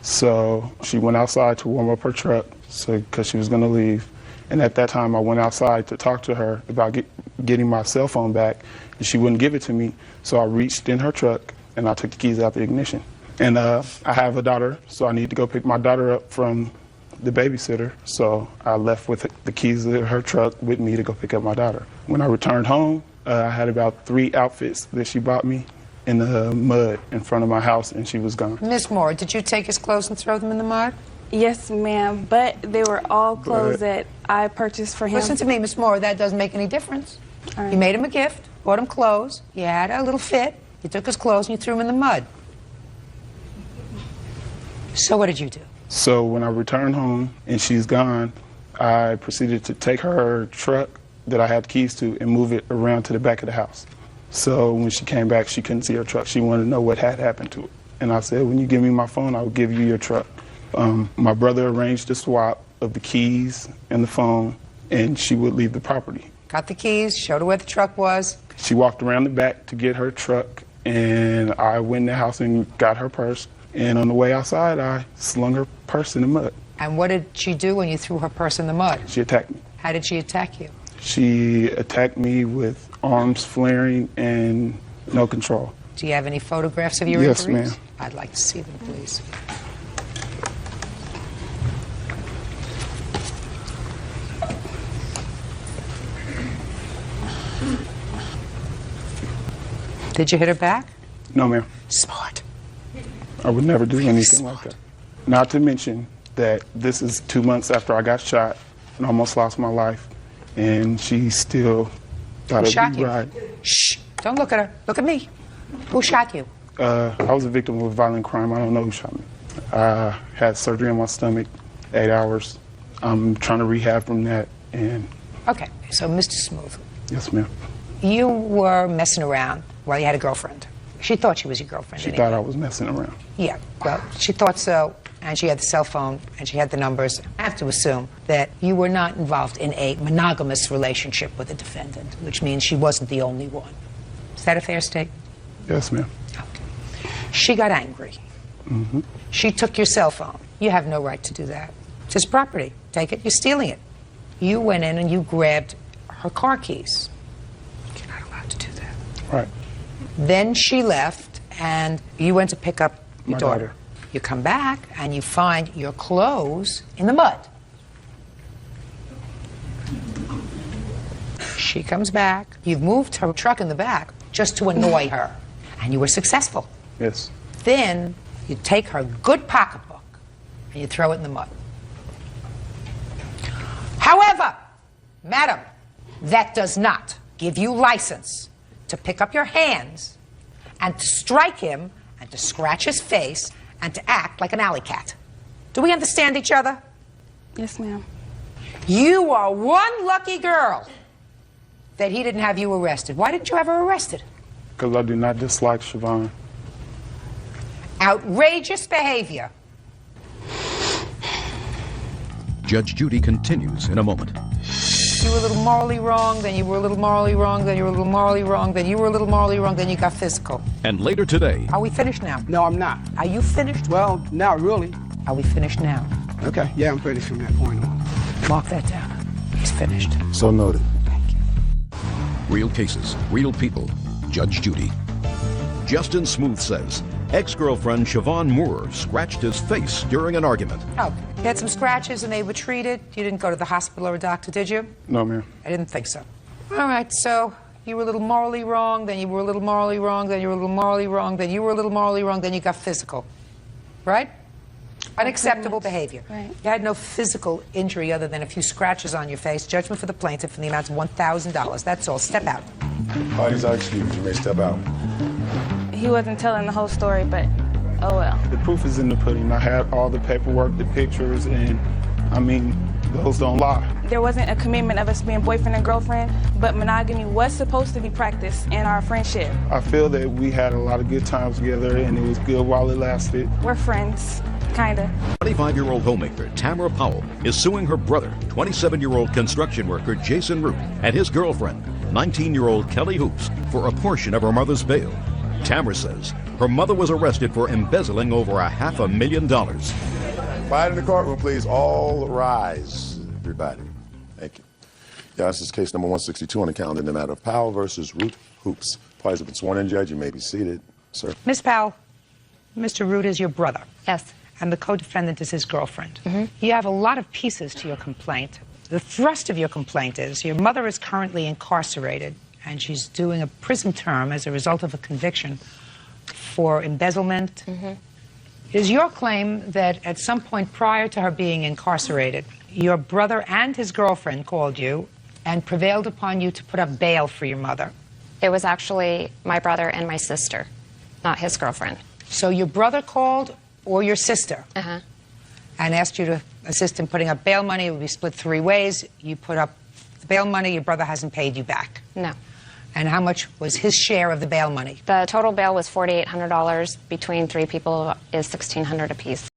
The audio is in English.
So she went outside to warm up her truck because she was going to leave. And at that time, I went outside to talk to her about getting my cell phone back, and she wouldn't give it to me. So I reached in her truck, and I took the keys out the ignition. And I have a daughter, so I need to go pick my daughter up from the babysitter. So I left with the keys of her truck with me to go pick up my daughter. When I returned home, I had about 3 outfits that she bought me in the mud in front of my house, and she was gone. Miss Moore, did you take his clothes and throw them in the mud? Yes, ma'am, but they were all clothes that I purchased for him. Listen to me, Miss Moore, that doesn't make any difference. All right. You made him a gift, bought him clothes, you had a little fit, you took his clothes and you threw them in the mud. So what did you do? So when I returned home and she's gone, I proceeded to take her truck that I had the keys to and move it around to the back of the house. So when she came back, she couldn't see her truck. She wanted to know what had happened to it. And I said, when you give me my phone, I'll give you your truck. My brother arranged a swap of the keys and the phone, and she would leave the property. Got the keys, showed her where the truck was. She walked around the back to get her truck, and I went in the house and got her purse. And on the way outside, I slung her purse in the mud. And what did she do when you threw her purse in the mud? She attacked me. How did she attack you? She attacked me with arms flaring and no control. Do you have any photographs of your Yes, injuries? ma'am. I'd like to see them, please. Did you hit her back? No, ma'am. Smart. I would never do anything like that. Not to mention that this is 2 months after I got shot and almost lost my life, and she still thought it'd be right. Shh! Don't look at her. Look at me. Who shot you? I was a victim of a violent crime. I don't know who shot me. I had surgery on my stomach, 8 hours. I'm trying to rehab from that, and... Okay, so Mr. Smooth, Yes, ma'am. you were messing around while you had a girlfriend. She thought she was your girlfriend. She thought I was messing around. Yeah, well, she thought so, and she had the cell phone, and she had the numbers. I have to assume that you were not involved in a monogamous relationship with the defendant, which means she wasn't the only one. Is that a fair statement? Yes, ma'am. Okay. She got angry. Mm-hmm. She took your cell phone. You have no right to do that. It's his property. Take it. You're stealing it. You went in and you grabbed her car keys. You're not allowed to do that. Right. Then she left, and you went to pick up your My daughter. daughter. You come back, and you find your clothes in the mud. She comes back. You've moved her truck in the back just to annoy her, and you were successful. Yes. Then you take her good pocketbook, and you throw it in the mud. However, madam, that does not give you license to pick up your hands and to strike him and to scratch his face and to act like an alley cat. Do we understand each other? Yes, ma'am. You are one lucky girl that he didn't have you arrested. Why didn't you have her arrested? Because I do not dislike Siobhan. Outrageous behavior. Judge Judy continues in a moment. You were a little morally wrong, then you were a little morally wrong, then you were a little morally wrong, then you were a little morally wrong, then you got physical. And later today... Are we finished now? No, I'm not. Are you finished? Well, not really. Are we finished now? Okay, yeah, I'm finished from that point on. Mark that down. He's finished. So noted. Thank you. Real cases, real people. Judge Judy. Justin Smooth says ex-girlfriend Siobhan Moore scratched his face during an argument. Oh, you had some scratches and they were treated. You didn't go to the hospital or a doctor, did you? No, ma'am. I didn't think so. All right, so you were a little morally wrong, then you were a little morally wrong, then you were a little morally wrong, then you were a little morally wrong, then you got physical. Right? Unacceptable behavior. Right. You had no physical injury other than a few scratches on your face. Judgment for the plaintiff in the amount of $1,000. That's all. Step out. Parties are excused. You may step out. He wasn't telling the whole story, but oh well. The proof is in the pudding. I had all the paperwork, the pictures, and I mean, those don't lie. There wasn't a commitment of us being boyfriend and girlfriend, but monogamy was supposed to be practiced in our friendship. I feel that we had a lot of good times together, and it was good while it lasted. We're friends, kinda. 25-year-old homemaker Tamara Powell is suing her brother, 27-year-old construction worker Jason Root, and his girlfriend, 19-year-old Kelly Hoops, for a portion of her mother's bail. Tamara says her mother was arrested for embezzling over $500,000. Quiet in the courtroom, please. All rise, everybody. Thank you. Yeah, this is case number 162 on the calendar in the matter of Powell versus Root Hoops. Parties have been sworn in, Judge. You may be seated, sir. Miss Powell, Mr. Root is your brother. Yes. And the co-defendant is his girlfriend. Mm-hmm. You have a lot of pieces to your complaint. The thrust of your complaint is your mother is currently incarcerated, and she's doing a prison term as a result of a conviction for embezzlement. Mm-hmm. It is your claim that at some point prior to her being incarcerated, your brother and his girlfriend called you and prevailed upon you to put up bail for your mother. It was actually my brother and my sister, not his girlfriend. So your brother called, or your sister, Uh-huh. and asked you to assist in putting up bail money. It would be split 3 ways. You put up the bail money, your brother hasn't paid you back. No. And how much was his share of the bail money? The total bail was $4,800. Between 3 people is $1,600 apiece.